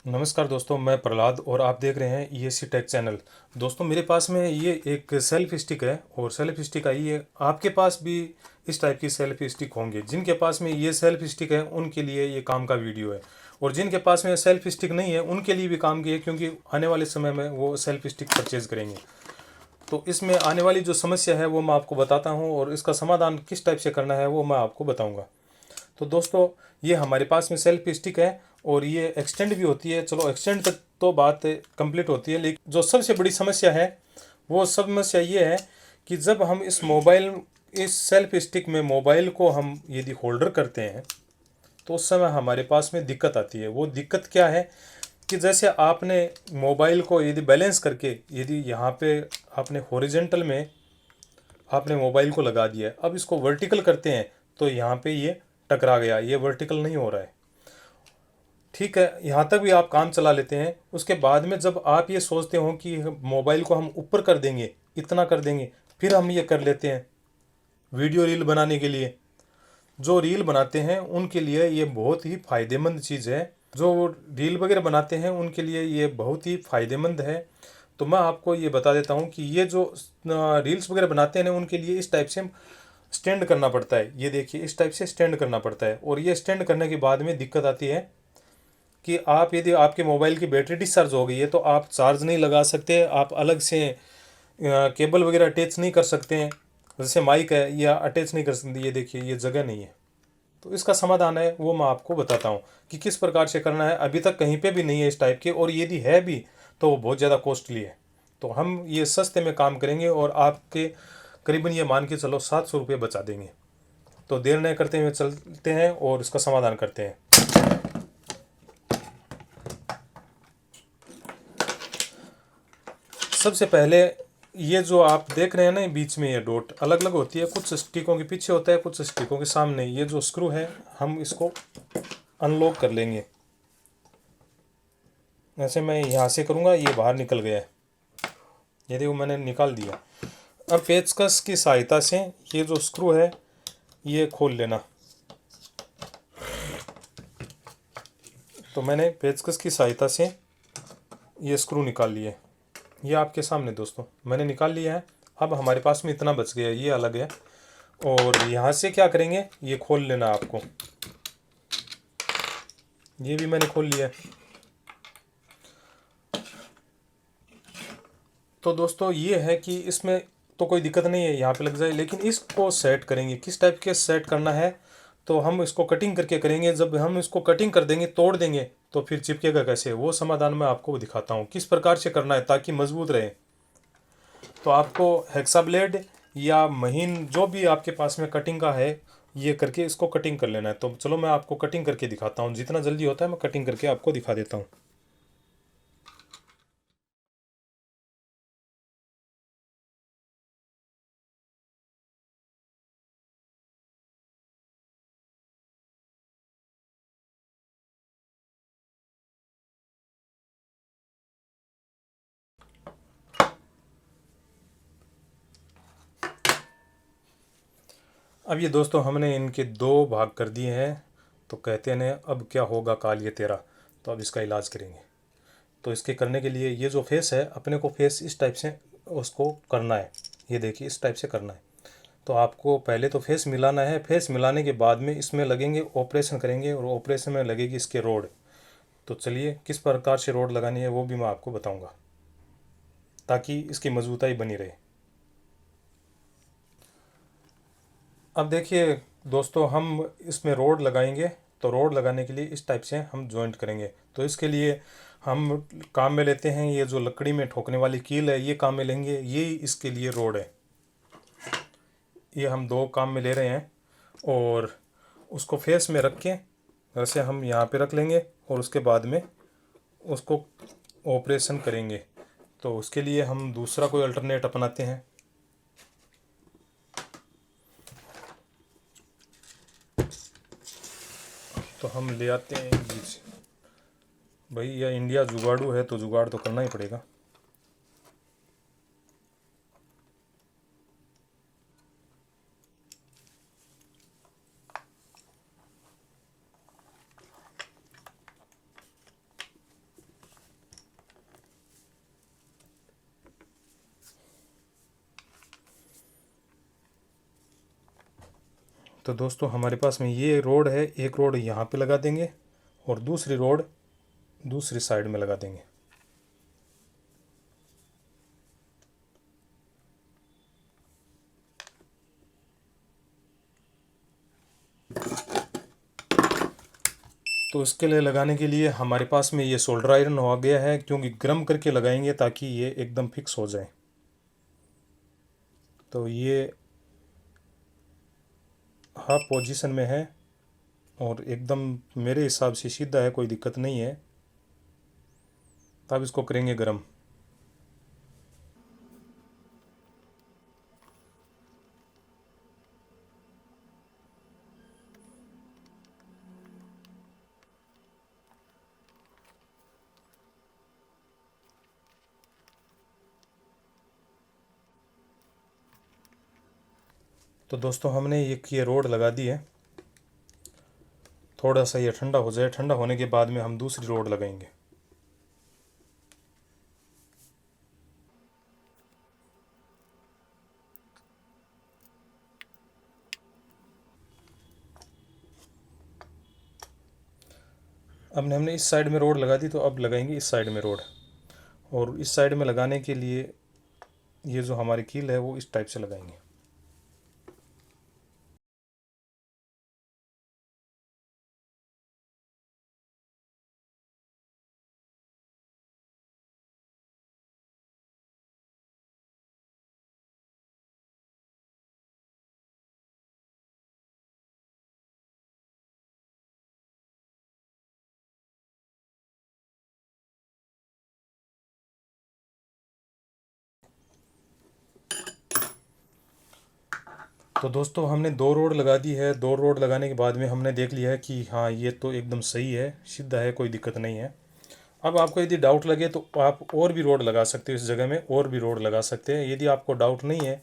नमस्कार दोस्तों, मैं प्रहलाद और आप देख रहे हैं ईएससी टेक चैनल। दोस्तों, मेरे पास में ये एक सेल्फ स्टिक है और सेल्फ स्टिक आई है। आपके पास भी इस टाइप की सेल्फ स्टिक होंगे। जिनके पास में ये सेल्फ स्टिक है उनके लिए ये काम का वीडियो है, और जिनके पास में सेल्फ स्टिक नहीं है उनके लिए भी काम की है, क्योंकि आने वाले समय में वो सेल्फ स्टिक परचेज करेंगे। तो इसमें आने वाली जो समस्या है वो मैं आपको बताता हूँ, और इसका समाधान किस टाइप से करना है वो मैं आपको बताऊँगा। तो दोस्तों, ये हमारे पास में सेल्फ स्टिक है और ये एक्सटेंड भी होती है। चलो, एक्सटेंड तक तो बात कंप्लीट होती है, लेकिन जो सबसे बड़ी समस्या है वो समस्या ये है कि जब हम इस सेल्फ स्टिक में मोबाइल को हम यदि होल्डर करते हैं तो उस समय हमारे पास में दिक्कत आती है। वो दिक्कत क्या है कि जैसे आपने मोबाइल को यदि बैलेंस करके, यदि यहाँ पे आपने हॉरिजेंटल में आपने मोबाइल को लगा दिया है, अब इसको वर्टिकल करते हैं तो यहाँ पे ये टकरा गया, ये वर्टिकल नहीं हो रहा है। ठीक है, यहाँ तक भी आप काम चला लेते हैं। उसके बाद में जब आप ये सोचते हो कि मोबाइल को हम ऊपर कर देंगे, इतना कर देंगे, फिर हम ये कर लेते हैं वीडियो रील बनाने के लिए। जो रील बनाते हैं उनके लिए ये बहुत ही फ़ायदेमंद चीज़ है। जो रील वगैरह बनाते हैं उनके लिए ये बहुत ही फ़ायदेमंद है। तो मैं आपको ये बता देता हूँ कि ये जो रील्स वगैरह बनाते हैं ना, उनके लिए इस टाइप से स्टैंड करना पड़ता है। ये देखिए, इस टाइप से स्टैंड करना पड़ता है, और ये स्टैंड करने के बाद में दिक्कत आती है कि आप यदि आपके मोबाइल की बैटरी डिस्चार्ज हो गई है तो आप चार्ज नहीं लगा सकते, आप अलग से केबल वगैरह अटैच नहीं कर सकते हैं। जैसे माइक है, या अटैच नहीं कर सकते। ये देखिए, ये जगह नहीं है। तो इसका समाधान है वो मैं आपको बताता हूँ कि किस प्रकार से करना है। अभी तक कहीं पे भी नहीं है इस टाइप के, और यदि है भी तो वो बहुत ज़्यादा कॉस्टली है। तो हम ये सस्ते में काम करेंगे और आपके करीबन ये मान के चलो 700 रुपये बचा देंगे। तो देर नहीं करते हुए चलते हैं और इसका समाधान करते हैं। सबसे पहले, ये जो आप देख रहे हैं ना, बीच में ये डॉट अलग अलग होती है। कुछ स्टिकों के पीछे होता है, कुछ स्टिकों के सामने। ये जो स्क्रू है हम इसको अनलॉक कर लेंगे। ऐसे मैं यहाँ से करूँगा, ये बाहर निकल गया है। ये देखो, मैंने निकाल दिया। अब पेचकस की सहायता से ये जो स्क्रू है ये खोल लेना। तो मैंने पेचकस की सहायता से ये स्क्रू निकाल लिए। ये आपके सामने दोस्तों मैंने निकाल लिया है। अब हमारे पास में इतना बच गया, ये अलग है। और यहाँ से क्या करेंगे, ये खोल लेना आपको। ये भी मैंने खोल लिया है। तो दोस्तों, ये है कि इसमें तो कोई दिक्कत नहीं है, यहाँ पे लग जाए। लेकिन इसको सेट करेंगे, किस टाइप के सेट करना है तो हम इसको कटिंग करके करेंगे। जब हम इसको कटिंग कर देंगे, तोड़ देंगे, तो फिर चिपकेगा कैसे, वो समाधान मैं आपको दिखाता हूँ किस प्रकार से करना है ताकि मजबूत रहे। तो आपको हेक्सा ब्लेड या महीन जो भी आपके पास में कटिंग का है, ये करके इसको कटिंग कर लेना है। तो चलो, मैं आपको कटिंग करके दिखाता हूँ। जितना जल्दी होता है मैं कटिंग करके आपको दिखा देता हूँ। अब ये दोस्तों, हमने इनके दो भाग कर दिए हैं। तो कहते हैं अब क्या होगा काल ये तेरा। तो अब इसका इलाज करेंगे। तो इसके करने के लिए ये जो फेस है, अपने को फेस इस टाइप से उसको करना है। ये देखिए, इस टाइप से करना है। तो आपको पहले तो फेस मिलाना है। फेस मिलाने के बाद में इसमें लगेंगे, ऑपरेशन करेंगे, और ऑपरेशन में लगेगी इसके रोड। तो चलिए, किस प्रकार से रोड लगानी है वो भी मैं आपको बताऊंगा ताकि इसकी मजबूताई बनी रहे। अब देखिए दोस्तों, हम इसमें रोड लगाएंगे। तो रोड लगाने के लिए इस टाइप से हम जॉइंट करेंगे। तो इसके लिए हम काम में लेते हैं ये जो लकड़ी में ठोकने वाली कील है, ये काम में लेंगे। ये इसके लिए रोड है। ये हम दो काम में ले रहे हैं, और उसको फेस में रख के वैसे हम यहाँ पे रख लेंगे, और उसके बाद में उसको ऑपरेशन करेंगे। तो उसके लिए हम दूसरा कोई अल्टरनेट अपनाते हैं। तो हम ले आते हैं बीज। भाई, यह इंडिया जुगाड़ू है तो जुगाड़ तो करना ही पड़ेगा। तो दोस्तों हमारे पास में ये रोड है, एक रोड यहाँ पे लगा देंगे और दूसरी रोड दूसरी साइड में लगा देंगे। तो इसके लिए लगाने के लिए हमारे पास में ये सोल्डर आयरन हो गया है, क्योंकि गर्म करके लगाएंगे ताकि ये एकदम फिक्स हो जाए। तो ये हाफ पोजीशन में है और एकदम मेरे हिसाब से सीधा है, कोई दिक्कत नहीं है। तब इसको करेंगे गर्म। तो दोस्तों हमने ये रोड लगा दी है। थोड़ा सा ये ठंडा हो जाए, ठंडा होने के बाद में हम दूसरी रोड लगाएंगे। अब हमने इस साइड में रोड लगा दी, तो अब लगाएंगे इस साइड में रोड। और इस साइड में लगाने के लिए ये जो हमारी कील है वो इस टाइप से लगाएंगे। तो दोस्तों हमने दो रोड लगा दी है। दो रोड लगाने के बाद में हमने देख लिया है कि हाँ ये तो एकदम सही है, सीधा है, कोई दिक्कत नहीं है। अब आपको यदि डाउट लगे तो आप और भी रोड लगा सकते हो, इस जगह में और भी रोड लगा सकते हैं। यदि आपको डाउट नहीं है,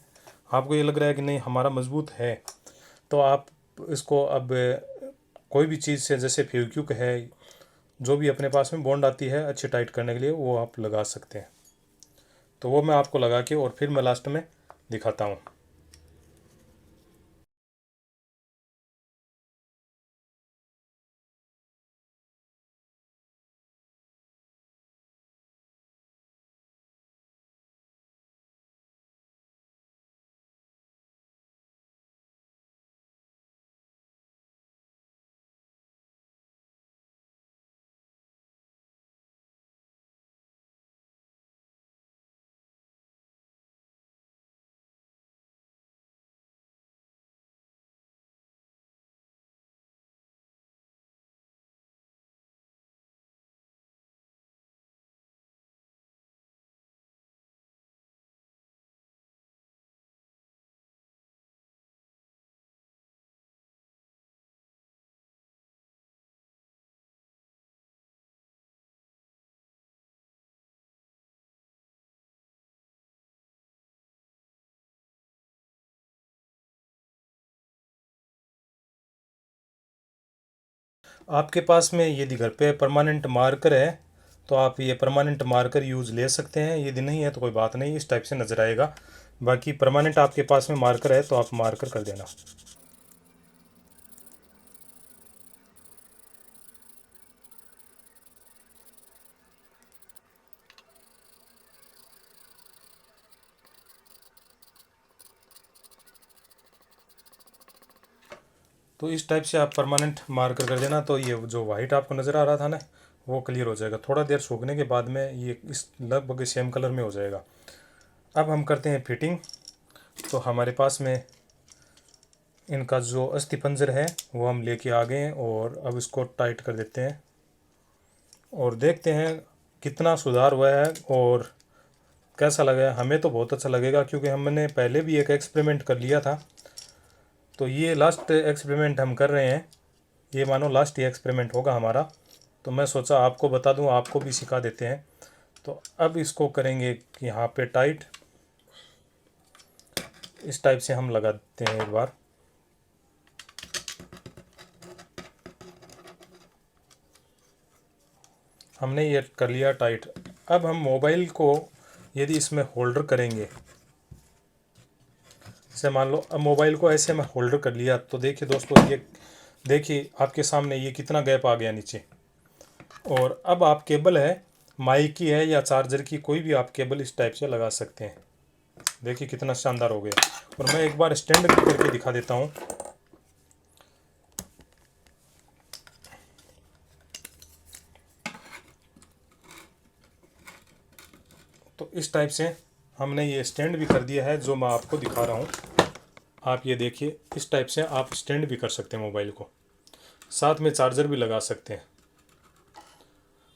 आपको ये लग रहा है कि नहीं हमारा मजबूत है, तो आप इसको अब कोई भी चीज़ से, जैसे फेविक्विक है, जो भी अपने पास में बॉन्ड आती है अच्छे टाइट करने के लिए, वो आप लगा सकते हैं। तो वो मैं आपको लगा के और फिर मैं लास्ट में दिखाता हूँ। आपके पास में यदि घर पे परमानेंट मार्कर है तो आप ये परमानेंट मार्कर यूज़ ले सकते हैं, यदि नहीं है तो कोई बात नहीं, इस टाइप से नज़र आएगा। बाकी परमानेंट आपके पास में मार्कर है तो आप मार्कर कर देना। तो इस टाइप से आप परमानेंट मार्कर कर देना, तो ये जो वाइट आपको नज़र आ रहा था ना, वो क्लियर हो जाएगा। थोड़ा देर सूखने के बाद में ये इस लगभग सेम कलर में हो जाएगा। अब हम करते हैं फिटिंग। तो हमारे पास में इनका जो अस्थिपंजर है वो हम लेके आ गए हैं और अब इसको टाइट कर देते हैं और देखते हैं कितना सुधार हुआ है और कैसा लगा है। हमें तो बहुत अच्छा लगेगा, क्योंकि हमने पहले भी एक एक्सपेरिमेंट कर लिया था। तो ये लास्ट एक्सपेरिमेंट हम कर रहे हैं, ये मानो लास्ट ही एक्सपेरिमेंट होगा हमारा। तो मैं सोचा आपको बता दूं, आपको भी सिखा देते हैं। तो अब इसको करेंगे यहाँ पे टाइट, इस टाइप से हम लगा देते हैं एक बार। हमने ये कर लिया टाइट। अब हम मोबाइल को यदि इसमें होल्डर करेंगे, जैसे मान लो अब मोबाइल को ऐसे मैं होल्डर कर लिया, तो देखिए दोस्तों, ये देखिए आपके सामने ये कितना गैप आ गया नीचे। और अब आप केबल है माइक की है या चार्जर की, कोई भी आप केबल इस टाइप से लगा सकते हैं। देखिए कितना शानदार हो गया। और मैं एक बार स्टैंड करके दिखा देता हूँ। तो इस टाइप से हमने ये स्टैंड भी कर दिया है, जो मैं आपको दिखा रहा हूँ। आप ये देखिए, इस टाइप से आप स्टैंड भी कर सकते हैं मोबाइल को, साथ में चार्जर भी लगा सकते हैं।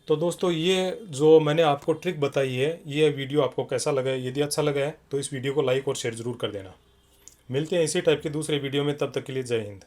तो दोस्तों, ये जो मैंने आपको ट्रिक बताई है, ये वीडियो आपको कैसा लगा है? यदि अच्छा लगा है तो इस वीडियो को लाइक और शेयर ज़रूर कर देना। मिलते हैं इसी टाइप के दूसरे वीडियो में, तब तक के लिए जय हिंद।